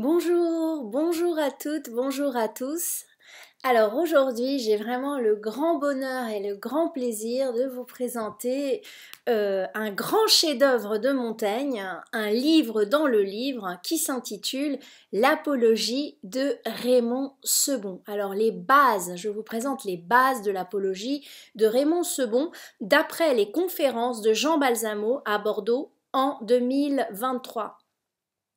Bonjour, bonjour à toutes, bonjour à tous. Alors aujourd'hui, j'ai vraiment le grand bonheur et le grand plaisir de vous présenter un grand chef-d'œuvre de Montaigne, un livre dans le livre qui s'intitule L'Apologie de Raymond Sebond. Alors les bases, je vous présente les bases de l'Apologie de Raymond Sebond d'après les conférences de Jean Balsamo à Bordeaux en 2023.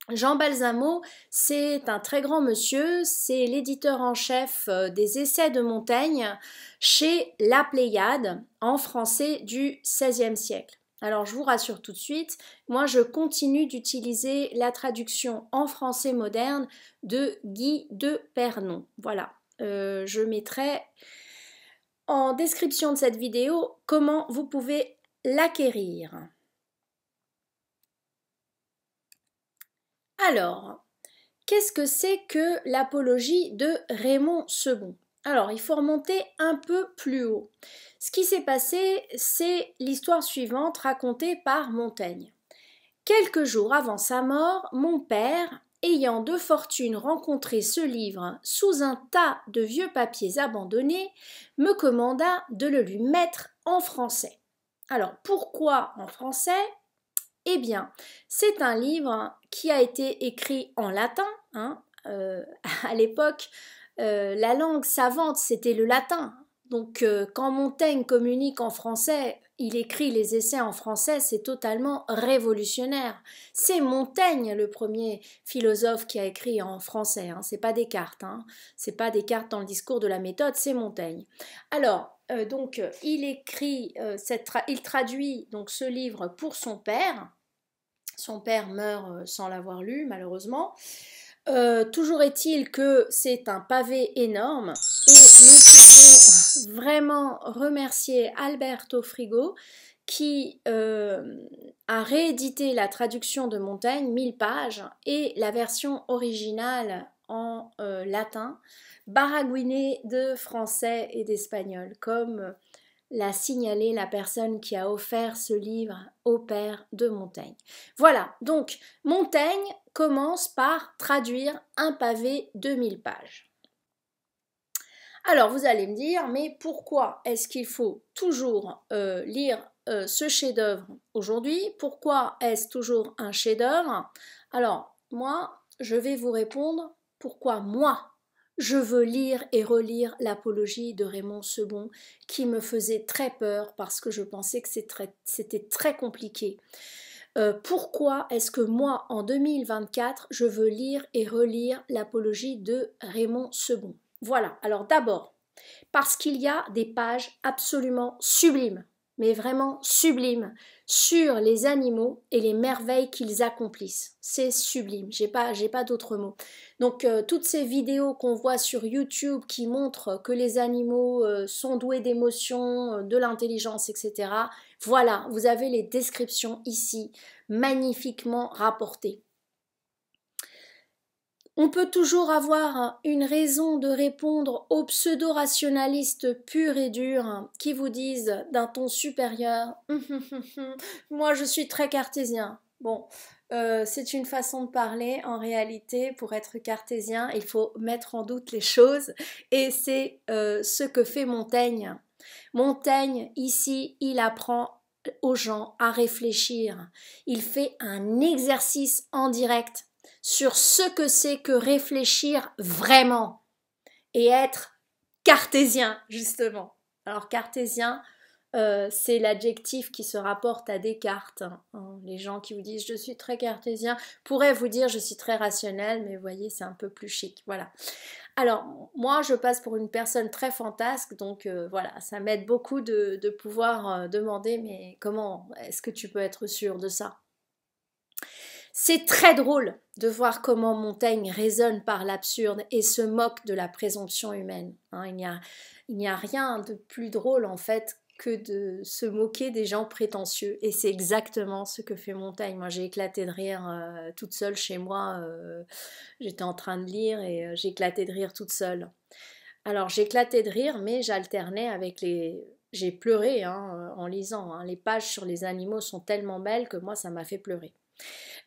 Jean Balsamo, c'est un très grand monsieur, c'est l'éditeur en chef des Essais de Montaigne chez La Pléiade, en français du XVIe siècle. Alors je vous rassure tout de suite, moi je continue d'utiliser la traduction en français moderne de Guy de Pernon. Voilà, je mettrai en description de cette vidéo comment vous pouvez l'acquérir. Alors, qu'est-ce que c'est que l'apologie de Raymond Sebond? Alors, il faut remonter un peu plus haut. Ce qui s'est passé, c'est l'histoire suivante racontée par Montaigne. Quelques jours avant sa mort, mon père, ayant de fortune rencontré ce livre sous un tas de vieux papiers abandonnés, me commanda de le lui mettre en français. Alors, pourquoi en français? Eh bien, c'est un livre qui a été écrit en latin. À l'époque, la langue savante, c'était le latin. Donc, quand Montaigne communique en français, il écrit les essais en français, c'est totalement révolutionnaire. C'est Montaigne le premier philosophe qui a écrit en français. C'est pas Descartes. C'est pas Descartes dans le discours de la méthode, c'est Montaigne. Alors, donc, il traduit donc ce livre pour son père. Son père meurt sans l'avoir lu, malheureusement. Toujours est-il que c'est un pavé énorme et nous pouvons vraiment remercier Alberto Frigo qui a réédité la traduction de Montaigne, 1000 pages, et la version originale en latin, baragouinée de français et d'espagnol, comme l'a signalé la personne qui a offert ce livre au père de Montaigne. Voilà, donc Montaigne commence par traduire un pavé de 1000 pages. Alors vous allez me dire, mais pourquoi est-ce qu'il faut toujours lire ce chef-d'œuvre aujourd'hui? Pourquoi est-ce toujours un chef-d'œuvre? Alors moi, je vais vous répondre pourquoi moi je veux lire et relire l'Apologie de Raymond Sebond qui me faisait très peur parce que je pensais que c'était très compliqué. Pourquoi est-ce que moi, en 2024, je veux lire et relire l'Apologie de Raymond Sebond? Voilà, alors d'abord, parce qu'il y a des pages absolument sublimes, mais vraiment sublimes, sur les animaux et les merveilles qu'ils accomplissent. C'est sublime, j'ai pas d'autres mots. Donc toutes ces vidéos qu'on voit sur YouTube qui montrent que les animaux sont doués d'émotions, de l'intelligence, etc. Voilà, vous avez les descriptions ici, magnifiquement rapportées. On peut toujours avoir une raison de répondre aux pseudo-rationalistes purs et durs qui vous disent d'un ton supérieur « Moi je suis très cartésien ». Bon, c'est une façon de parler. En réalité, pour être cartésien, il faut mettre en doute les choses et c'est ce que fait Montaigne. Montaigne, ici, il apprend aux gens à réfléchir. Il fait un exercice en direct sur ce que c'est que réfléchir vraiment et être cartésien, justement. Alors cartésien, c'est l'adjectif qui se rapporte à Descartes. Les gens qui vous disent je suis très cartésien pourraient vous dire je suis très rationnel, mais vous voyez c'est un peu plus chic. Voilà. Alors moi je passe pour une personne très fantasque, donc voilà, ça m'aide beaucoup de pouvoir demander mais comment est-ce que tu peux être sûr de ça? C'est très drôle de voir comment Montaigne raisonne par l'absurde et se moque de la présomption humaine. Il n'y a rien de plus drôle en fait que de se moquer des gens prétentieux. Et c'est exactement ce que fait Montaigne. Moi j'ai éclaté de rire toute seule chez moi. J'étais en train de lire et j'ai éclaté de rire toute seule. Alors j'éclatais de rire mais j'alternais avec les... J'ai pleuré en lisant. Les pages sur les animaux sont tellement belles que moi ça m'a fait pleurer.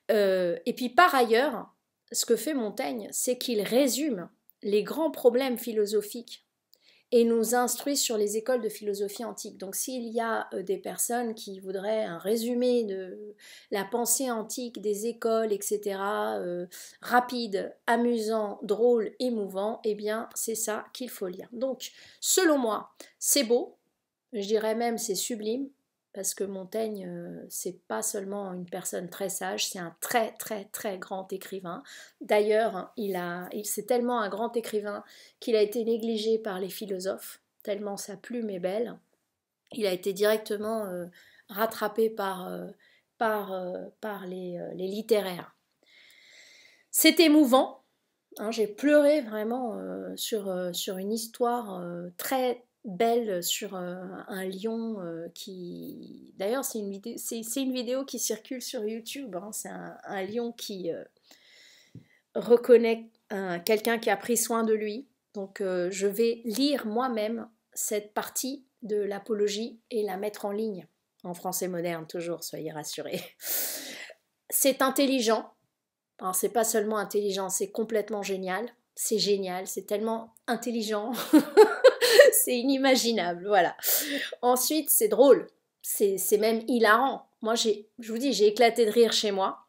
Et puis par ailleurs, ce que fait Montaigne, c'est qu'il résume les grands problèmes philosophiques et nous instruit sur les écoles de philosophie antique. Donc s'il y a des personnes qui voudraient un résumé de la pensée antique, des écoles, etc., rapide, amusant, drôle, émouvant, eh bien c'est ça qu'il faut lire. Donc selon moi, c'est beau, je dirais même c'est sublime, parce que Montaigne, c'est pas seulement une personne très sage, c'est un très très très grand écrivain. D'ailleurs, c'est tellement un grand écrivain qu'il a été négligé par les philosophes, tellement sa plume est belle. Il a été directement rattrapé par les littéraires. C'est émouvant, hein, j'ai pleuré vraiment sur une histoire très belle sur un lion qui... D'ailleurs, c'est une vidéo qui circule sur YouTube. Hein. C'est un lion qui reconnaît quelqu'un qui a pris soin de lui. Donc, je vais lire moi-même cette partie de l'apologie et la mettre en ligne. En français moderne, toujours, soyez rassurés. C'est intelligent. Alors, c'est pas seulement intelligent, c'est complètement génial. C'est génial, c'est tellement intelligent. C'est inimaginable, voilà. Ensuite, c'est drôle, c'est même hilarant. Moi, je vous dis, j'ai éclaté de rire chez moi.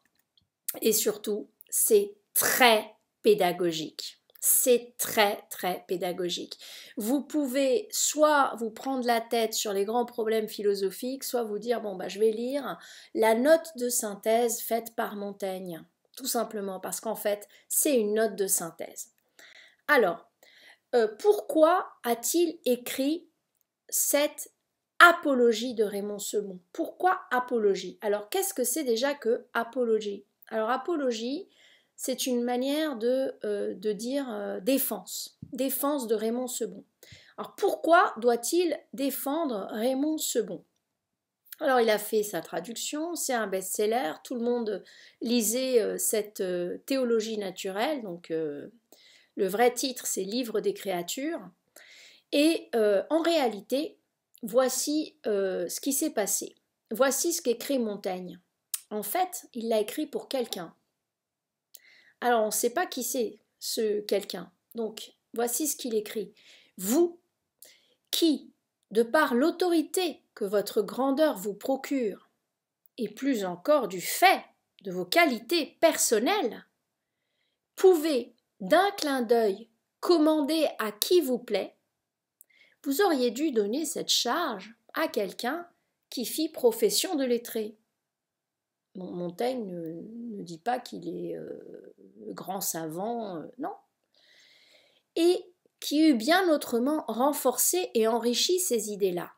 Et surtout, c'est très pédagogique. C'est très, très pédagogique. Vous pouvez soit vous prendre la tête sur les grands problèmes philosophiques, soit vous dire, bon, bah, je vais lire la note de synthèse faite par Montaigne. Tout simplement parce qu'en fait, c'est une note de synthèse. Alors, pourquoi a-t-il écrit cette apologie de Raymond Sebon? Pourquoi apologie? Alors, qu'est-ce que c'est déjà que apologie? Alors, apologie, c'est une manière de dire défense de Raymond Sebon. Alors, pourquoi doit-il défendre Raymond Sebon? Alors, il a fait sa traduction, c'est un best-seller, tout le monde lisait cette théologie naturelle, donc le vrai titre, c'est Livre des créatures. Et en réalité, voici ce qui s'est passé. Voici ce qu'écrit Montaigne. En fait, il l'a écrit pour quelqu'un. Alors, on ne sait pas qui c'est, ce quelqu'un. Donc, voici ce qu'il écrit. Vous, qui, de par l'autorité que votre grandeur vous procure, et plus encore du fait de vos qualités personnelles, pouvez d'un clin d'œil commander à qui vous plaît, vous auriez dû donner cette charge à quelqu'un qui fit profession de lettré. Bon, Montaigne ne dit pas qu'il est grand savant, non. Et qui eût bien autrement renforcé et enrichi ces idées-là.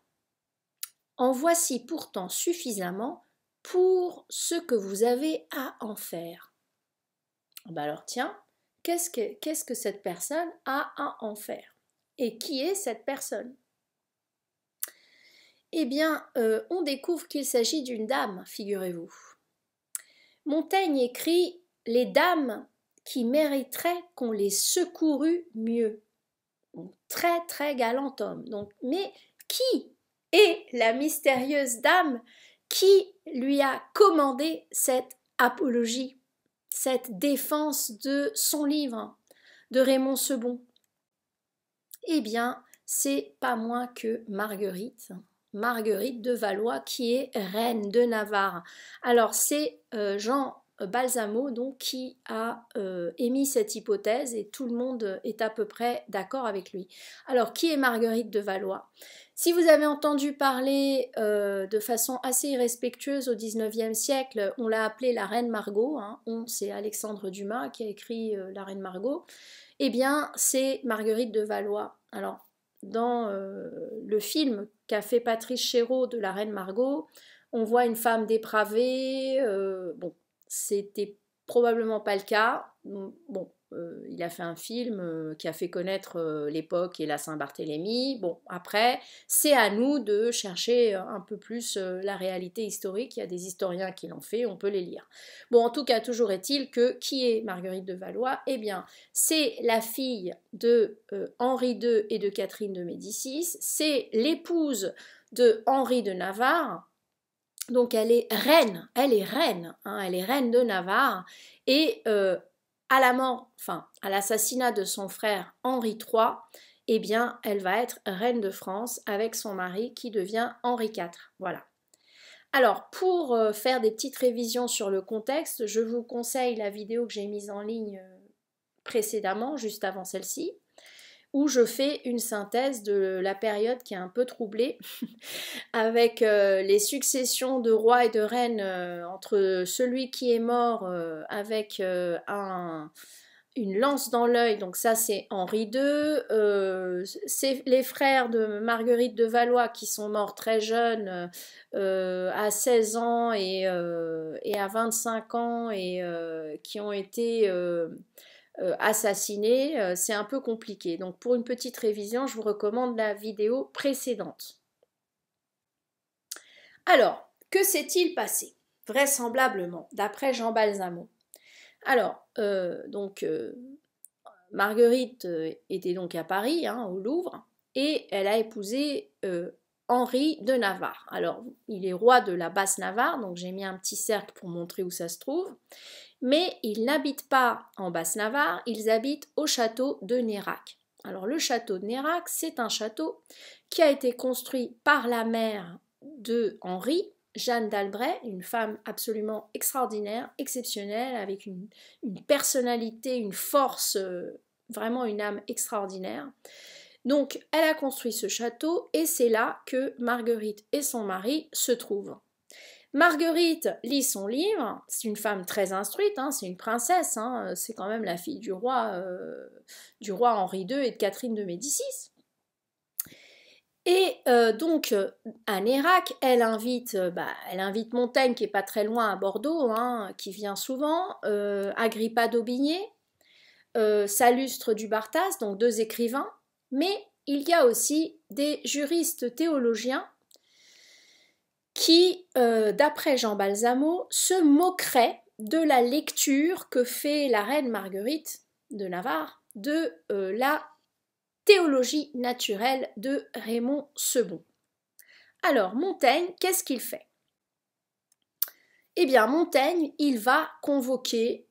En voici pourtant suffisamment pour ce que vous avez à en faire. Ben alors tiens, qu'est-ce que cette personne a à en faire? Et qui est cette personne? Eh bien, on découvre qu'il s'agit d'une dame, figurez-vous. Montaigne écrit « Les dames qui mériteraient qu'on les secourût mieux ». Donc, très très galant homme. Donc, mais qui est la mystérieuse dame qui lui a commandé cette apologie, cette défense de son livre, de Raymond Sebon? Eh bien, c'est pas moins que Marguerite de Valois, qui est reine de Navarre. Alors, c'est Jean Balsamo donc, qui a émis cette hypothèse et tout le monde est à peu près d'accord avec lui. Alors, qui est Marguerite de Valois? Si vous avez entendu parler de façon assez irrespectueuse au XIXe siècle, on l'a appelée la reine Margot, hein. C'est Alexandre Dumas qui a écrit la reine Margot. Eh bien, c'est Marguerite de Valois. Alors, dans le film qu'a fait Patrice Chéreau de la reine Margot, on voit une femme dépravée. Bon, c'était probablement pas le cas. Bon, il a fait un film qui a fait connaître l'époque et la Saint-Barthélemy. Bon, après, c'est à nous de chercher un peu plus la réalité historique. Il y a des historiens qui l'ont fait, on peut les lire. Bon, en tout cas, toujours est-il que qui est Marguerite de Valois? Eh bien, c'est la fille de Henri II et de Catherine de Médicis. C'est l'épouse de Henri de Navarre. Donc elle est reine, hein, elle est reine de Navarre et à la mort, enfin à l'assassinat de son frère Henri III, eh bien elle va être reine de France avec son mari qui devient Henri IV. Voilà. Alors pour faire des petites révisions sur le contexte, je vous conseille la vidéo que j'ai mise en ligne précédemment, juste avant celle-ci, où je fais une synthèse de la période qui est un peu troublée avec les successions de rois et de reines entre celui qui est mort avec une lance dans l'œil, donc ça c'est Henri II, c'est les frères de Marguerite de Valois qui sont morts très jeunes, à 16 ans et à 25 ans, et qui ont été assassinés. C'est un peu compliqué. Donc pour une petite révision, je vous recommande la vidéo précédente. Alors, que s'est-il passé? Vraisemblablement, d'après Jean Balsamo. Alors, Marguerite était donc à Paris, hein, au Louvre, et elle a épousé Henri de Navarre. Alors, il est roi de la Basse-Navarre, donc j'ai mis un petit cercle pour montrer où ça se trouve. Mais ils n'habitent pas en Basse-Navarre, ils habitent au château de Nérac. Alors, le château de Nérac, c'est un château qui a été construit par la mère de Henri, Jeanne d'Albret, une femme absolument extraordinaire, exceptionnelle, avec une personnalité, une force, vraiment une âme extraordinaire. Donc, elle a construit ce château et c'est là que Marguerite et son mari se trouvent. Marguerite lit son livre, c'est une femme très instruite, hein, c'est une princesse, hein, c'est quand même la fille du roi Henri II et de Catherine de Médicis. Et donc à Nérac, elle invite Montaigne qui est pas très loin à Bordeaux, hein, qui vient souvent, Agrippa d'Aubigné, Sallustre du Bartas, donc 2 écrivains, mais il y a aussi des juristes théologiens qui, d'après Jean Balsamo, se moqueraient de la lecture que fait la reine Marguerite de Navarre de la théologie naturelle de Raymond Sebon. Alors, Montaigne, qu'est-ce qu'il fait? Eh bien, Montaigne, il va convoquer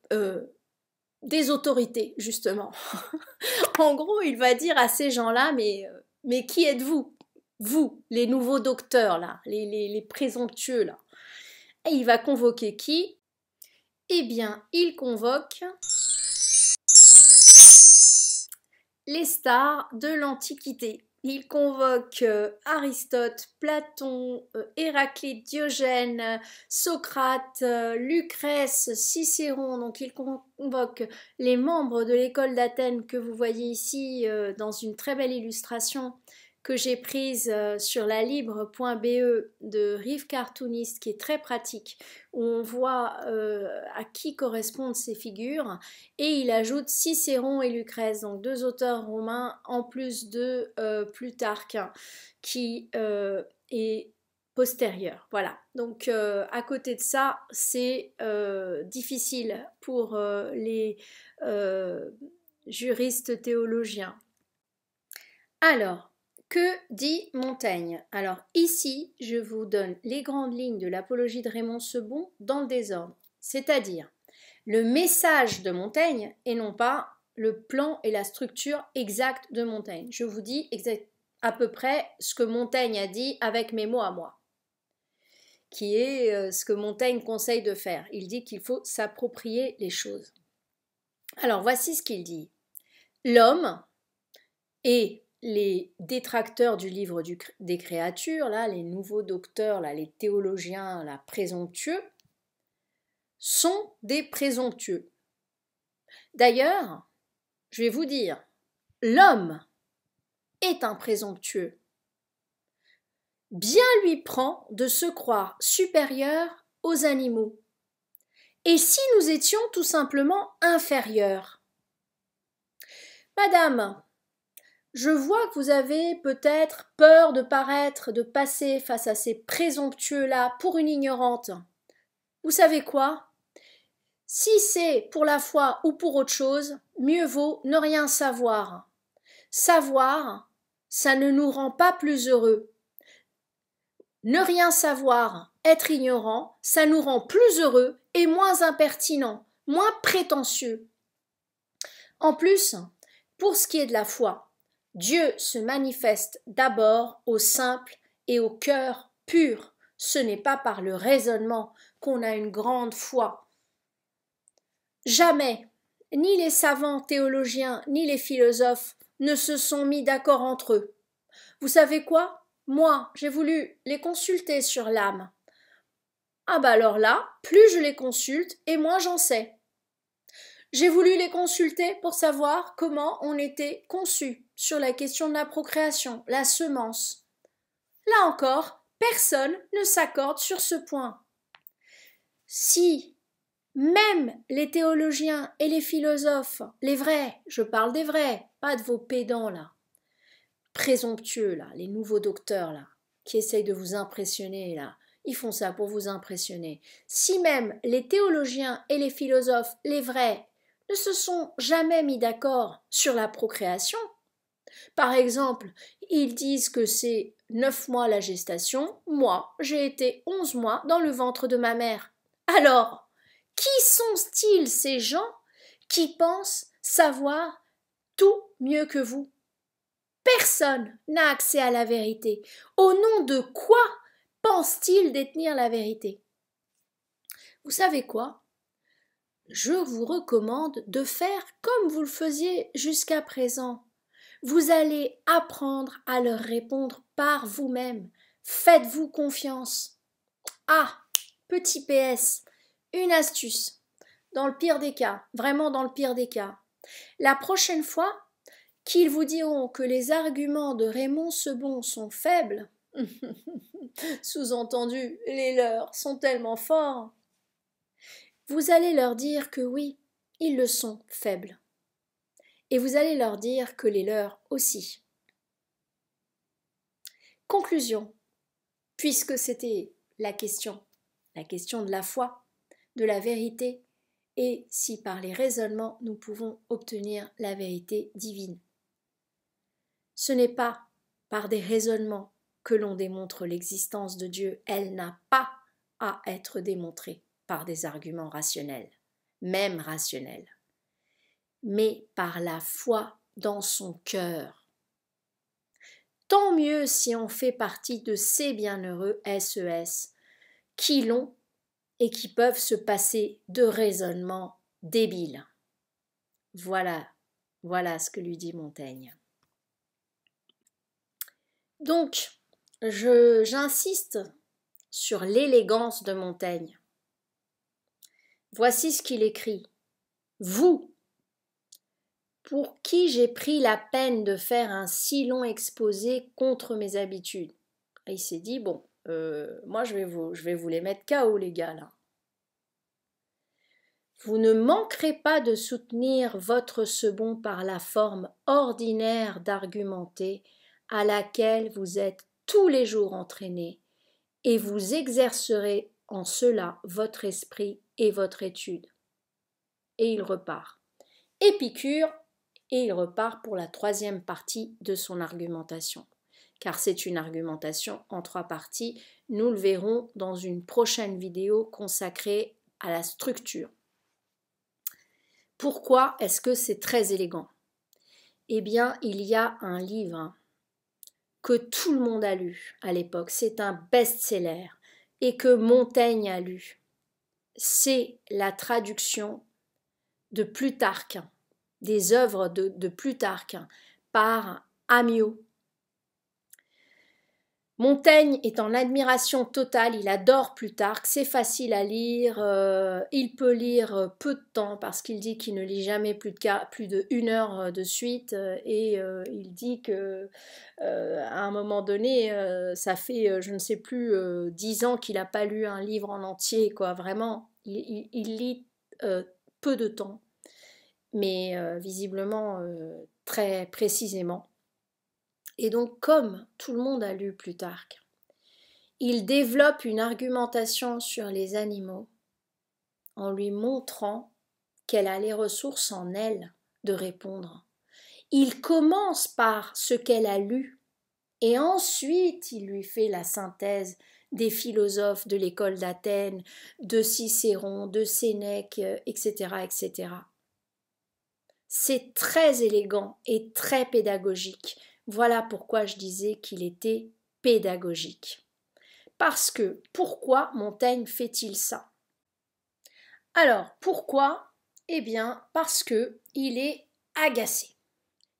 des autorités, justement. En gros, il va dire à ces gens-là, mais qui êtes-vous? Vous, les nouveaux docteurs, là, les présomptueux, là. Et il va convoquer qui? Eh bien, il convoque les stars de l'Antiquité. Il convoque Aristote, Platon, Héraclite, Diogène, Socrate, Lucrèce, Cicéron. Donc il convoque les membres de l'école d'Athènes que vous voyez ici dans une très belle illustration que j'ai prise sur la libre.be de Rive Cartoonist, qui est très pratique, où on voit à qui correspondent ces figures, et il ajoute Cicéron et Lucrèce, donc 2 auteurs romains, en plus de Plutarque, qui est postérieur. Voilà, donc à côté de ça, c'est difficile pour les juristes théologiens. Alors, que dit Montaigne? Alors ici, je vous donne les grandes lignes de l'apologie de Raymond Sebon dans le désordre, c'est-à-dire le message de Montaigne et non pas le plan et la structure exacte de Montaigne. Je vous dis à peu près ce que Montaigne a dit avec mes mots à moi, qui est ce que Montaigne conseille de faire. Il dit qu'il faut s'approprier les choses. Alors voici ce qu'il dit. L'homme est les détracteurs du livre des créatures, là, les nouveaux docteurs, là, les théologiens là, présomptueux, sont des présomptueux. D'ailleurs, je vais vous dire, l'homme est un présomptueux. Bien lui prend de se croire supérieur aux animaux. Et si nous étions tout simplement inférieurs? Madame, je vois que vous avez peut-être peur de paraître, de passer face à ces présomptueux-là pour une ignorante. Vous savez quoi? Si c'est pour la foi ou pour autre chose, mieux vaut ne rien savoir. Savoir, ça ne nous rend pas plus heureux. Ne rien savoir, être ignorant, ça nous rend plus heureux et moins impertinent, moins prétentieux. En plus, pour ce qui est de la foi, Dieu se manifeste d'abord au simple et au cœur pur. Ce n'est pas par le raisonnement qu'on a une grande foi. Jamais, ni les savants théologiens, ni les philosophes ne se sont mis d'accord entre eux. Vous savez quoi? Moi, j'ai voulu les consulter sur l'âme. Ah bah alors là, plus je les consulte, et moins j'en sais. J'ai voulu les consulter pour savoir comment on était conçu sur la question de la procréation, la semence. Là encore, personne ne s'accorde sur ce point. Si même les théologiens et les philosophes, les vrais, je parle des vrais, pas de vos pédants là, présomptueux là, les nouveaux docteurs là, qui essayent de vous impressionner là, ils font ça pour vous impressionner. Si même les théologiens et les philosophes, les vrais, ne se sont jamais mis d'accord sur la procréation, par exemple, ils disent que c'est 9 mois la gestation, moi, j'ai été 11 mois dans le ventre de ma mère. Alors, qui sont-ils ces gens qui pensent savoir tout mieux que vous? Personne n'a accès à la vérité. Au nom de quoi pense-t-il détenir la vérité? Vous savez quoi? Je vous recommande de faire comme vous le faisiez jusqu'à présent. Vous allez apprendre à leur répondre par vous-même. Faites-vous confiance. Ah, petit PS, une astuce. Dans le pire des cas, vraiment dans le pire des cas, la prochaine fois qu'ils vous diront que les arguments de Raymond Sebon sont faibles, sous-entendu, les leurs sont tellement forts, vous allez leur dire que oui, ils le sont faibles. Et vous allez leur dire que les leurs aussi. Conclusion, puisque c'était la question de la foi, de la vérité, et si par les raisonnements nous pouvons obtenir la vérité divine. Ce n'est pas par des raisonnements que l'on démontre l'existence de Dieu, elle n'a pas à être démontrée par des arguments rationnels, même rationnels, mais par la foi dans son cœur. Tant mieux si on fait partie de ces bienheureux SES qui l'ont et qui peuvent se passer de raisonnements débiles. Voilà ce que lui dit Montaigne. Donc, j'insiste sur l'élégance de Montaigne. Voici ce qu'il écrit. Vous, pour qui j'ai pris la peine de faire un si long exposé contre mes habitudes. Et il s'est dit, bon, moi je vais vous les mettre KO les gars là. Vous ne manquerez pas de soutenir votre Sebon par la forme ordinaire d'argumenter à laquelle vous êtes tous les jours entraînés, et vous exercerez en cela votre esprit et votre étude. Et il repart. Épicure, et il repart pour la troisième partie de son argumentation. Car c'est une argumentation en 3 parties. Nous le verrons dans une prochaine vidéo consacrée à la structure. Pourquoi est-ce que c'est très élégant? Eh bien, il y a un livre que tout le monde a lu à l'époque. C'est un best-seller et que Montaigne a lu. C'est la traduction de Plutarque, des œuvres de Plutarque par Amyot. Montaigne est en admiration totale, il adore Plutarque, c'est facile à lire, il peut lire peu de temps parce qu'il dit qu'il ne lit jamais plus de 1 heure de suite et il dit que à un moment donné, ça fait je ne sais plus 10 ans qu'il n'a pas lu un livre en entier, quoi, vraiment, il lit peu de temps, mais visiblement très précisément. Et donc, comme tout le monde a lu Plutarque, il développe une argumentation sur les animaux en lui montrant qu'elle a les ressources en elle de répondre. Il commence par ce qu'elle a lu et ensuite il lui fait la synthèse des philosophes de l'école d'Athènes, de Cicéron, de Sénèque, etc., etc. C'est très élégant et très pédagogique. Voilà pourquoi je disais qu'il était pédagogique. Parce que, pourquoi Montaigne fait-il ça? Alors, pourquoi? Eh bien, parce que il est agacé.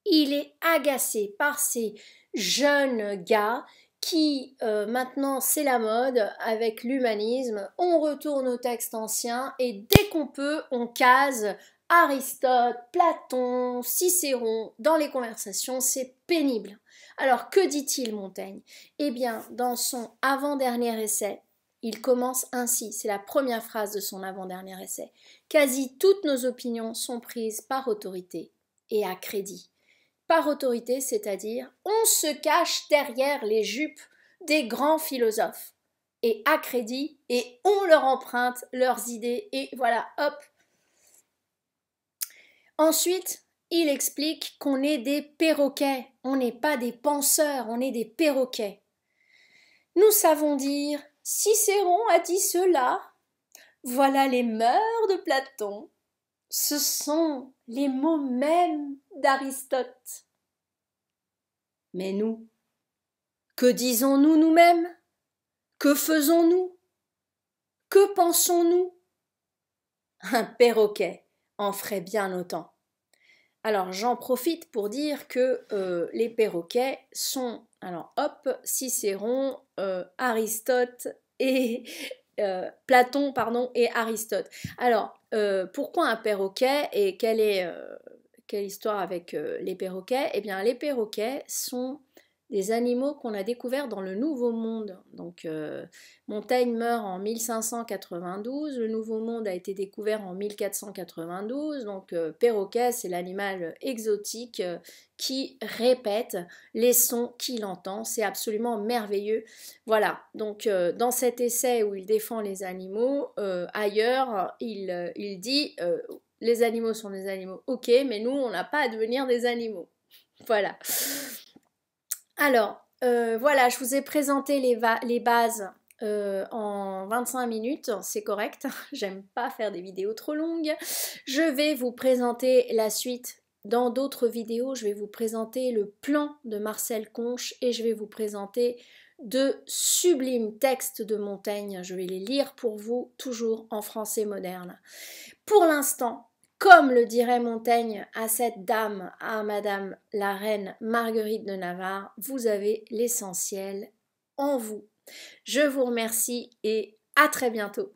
Il est agacé par ces jeunes gars qui, maintenant, c'est la mode avec l'humanisme. On retourne aux textes anciens et dès qu'on peut, on case Aristote, Platon, Cicéron dans les conversations. C'est pénible. Alors, que dit-il, Montaigne? Eh bien, dans son avant-dernier essai, il commence ainsi, c'est la première phrase de son avant-dernier essai. Quasi toutes nos opinions sont prises par autorité et à crédit. Par autorité, c'est-à-dire on se cache derrière les jupes des grands philosophes et à crédit et on leur emprunte leurs idées et voilà, hop. Ensuite, il explique qu'on est des perroquets, on n'est pas des penseurs, on est des perroquets. Nous savons dire Cicéron a dit cela, voilà les mœurs de Platon. Ce sont les mots mêmes d'Aristote. Mais nous, que disons-nous nous-mêmes? Que faisons-nous? Que pensons-nous? Un perroquet en ferait bien autant. Alors j'en profite pour dire que les perroquets sont, alors hop, Cicéron, Aristote et Platon, pardon, et Aristote. Alors pourquoi un perroquet et quelle histoire avec les perroquets? Eh bien les perroquets sont des animaux qu'on a découverts dans le Nouveau Monde. Donc Montaigne meurt en 1592, le Nouveau Monde a été découvert en 1492, donc perroquet c'est l'animal exotique qui répète les sons qu'il entend, c'est absolument merveilleux. Voilà, donc dans cet essai où il défend les animaux, ailleurs il dit les animaux sont des animaux, ok, mais nous on n'a pas à devenir des animaux. Voilà. Alors, voilà, je vous ai présenté les bases en 25 minutes, c'est correct, j'aime pas faire des vidéos trop longues. Je vais vous présenter la suite dans d'autres vidéos, je vais vous présenter le plan de Marcel Conche et je vais vous présenter de sublimes textes de Montaigne, je vais les lire pour vous, toujours en français moderne. Pour l'instant, comme le dirait Montaigne à cette dame, à Madame la reine Marguerite de Navarre, vous avez l'essentiel en vous. Je vous remercie et à très bientôt.